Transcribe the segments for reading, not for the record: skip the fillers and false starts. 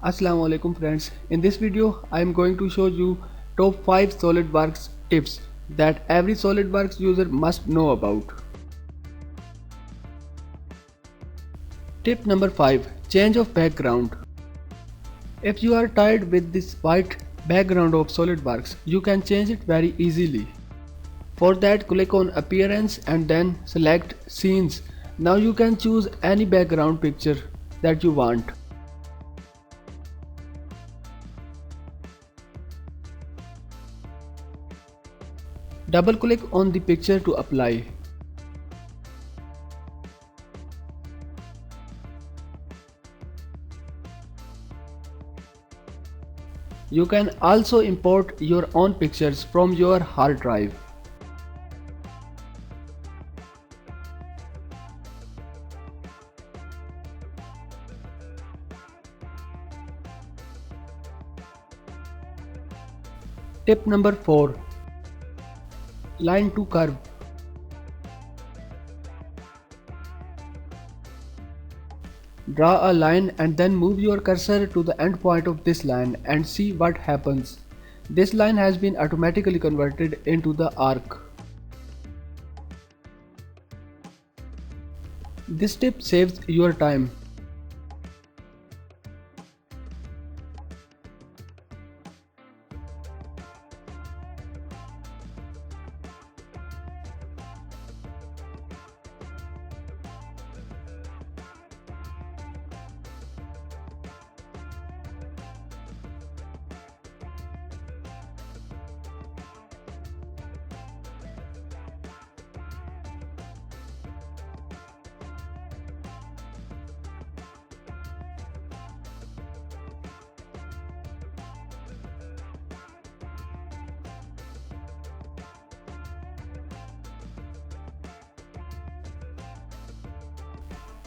Assalamu alaikum friends. In this video I am going to show you top 5 SolidWorks tips that every SolidWorks user must know about. Tip number 5. Change of background. If you are tired with this white background of SolidWorks, you can change it very easily. For that, click on Appearance and then select Scenes. Now you can choose any background picture that you want. Double click on the picture to apply. You can also import your own pictures from your hard drive. Tip number 4. Line to curve. Draw a line and then move your cursor to the end point of this line and see what happens. This line has been automatically converted into the arc. This tip saves your time.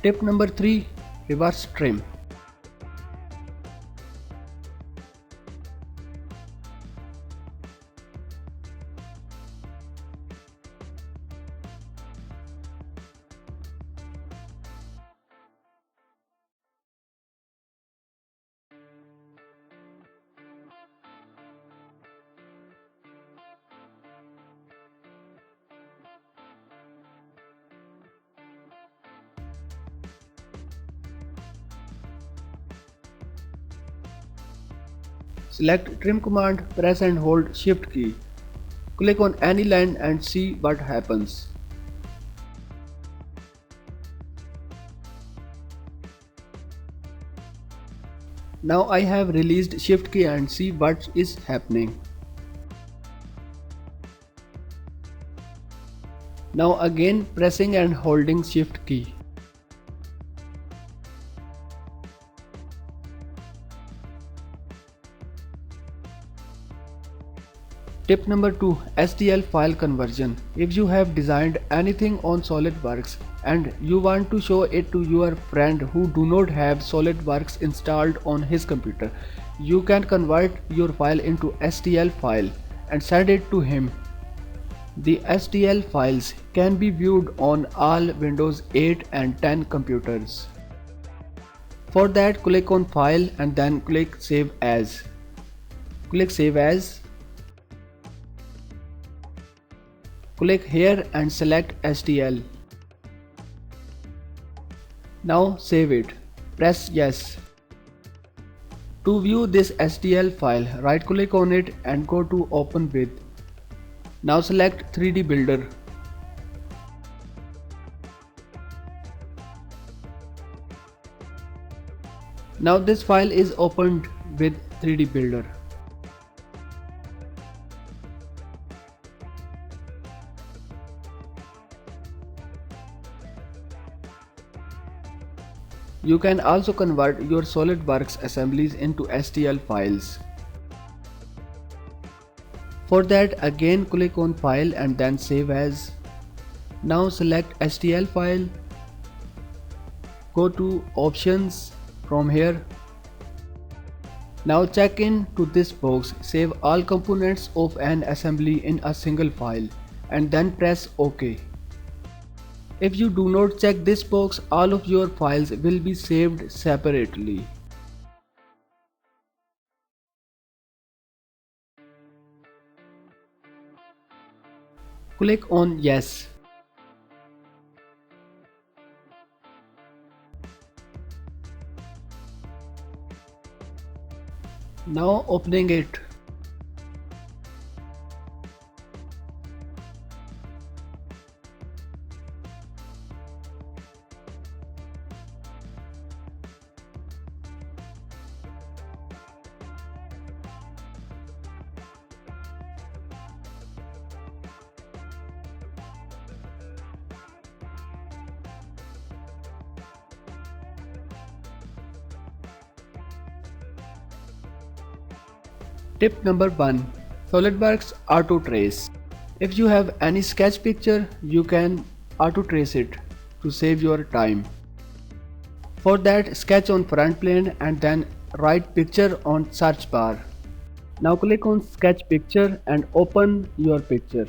Tip number 3. Reverse trim. Select trim command, press and hold shift key. Click on any line and see what happens. Now I have released shift key and see what is happening. Now again pressing and holding shift key. Tip number 2. STL file conversion. If you have designed anything on SolidWorks and you want to show it to your friend who do not have SolidWorks installed on his computer, you can convert your file into STL file and send it to him. The STL files can be viewed on all Windows 8 and 10 computers. For that, click on File and then click Save As. Click Save As. Click here and select STL. Now save it. Press Yes. To view this STL file, right click on it and go to Open With. Now select 3D Builder. Now this file is opened with 3D Builder. You can also convert your SolidWorks assemblies into STL files. For that, again click on File and then Save As. Now select STL file. Go to Options from here. Now check in to this box, Save all components of an assembly in a single file and then press OK. If you do not check this box, all of your files will be saved separately. Click on Yes. Now opening it. Tip number 1. SolidWorks Auto Trace. If you have any sketch picture, you can auto trace it to save your time. For that, sketch on front plane and then write picture on search bar. Now click on sketch picture and open your picture.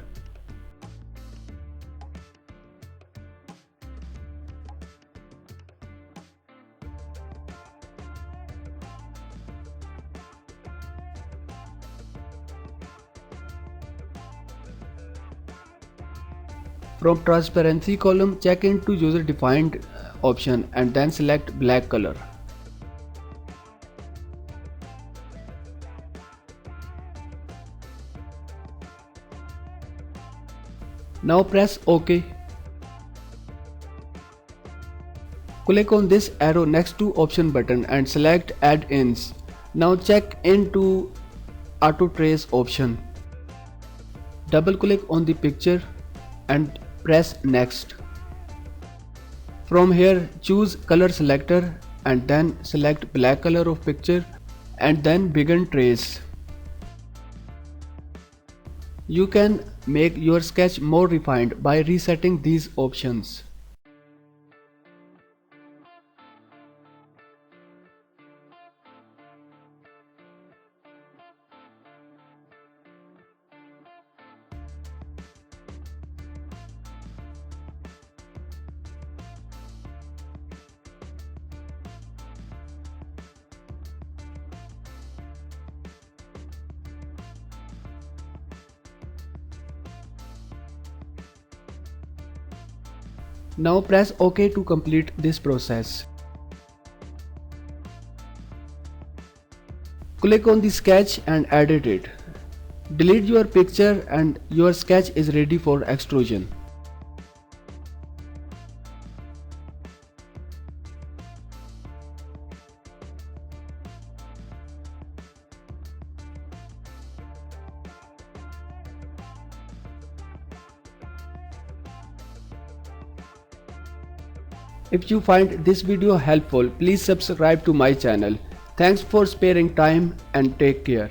From transparency column, check into user defined option and then select black color. Now press OK. Click on this arrow next to option button and select add-ins. Now check into auto trace option. Double click on the picture and press next. From here choose color selector and then select black color of picture and then begin trace. You can make your sketch more refined by resetting these options. Now press OK to complete this process. Click on the sketch and edit it. Delete your picture and your sketch is ready for extrusion. If you find this video helpful, please subscribe to my channel. Thanks for sparing time and take care.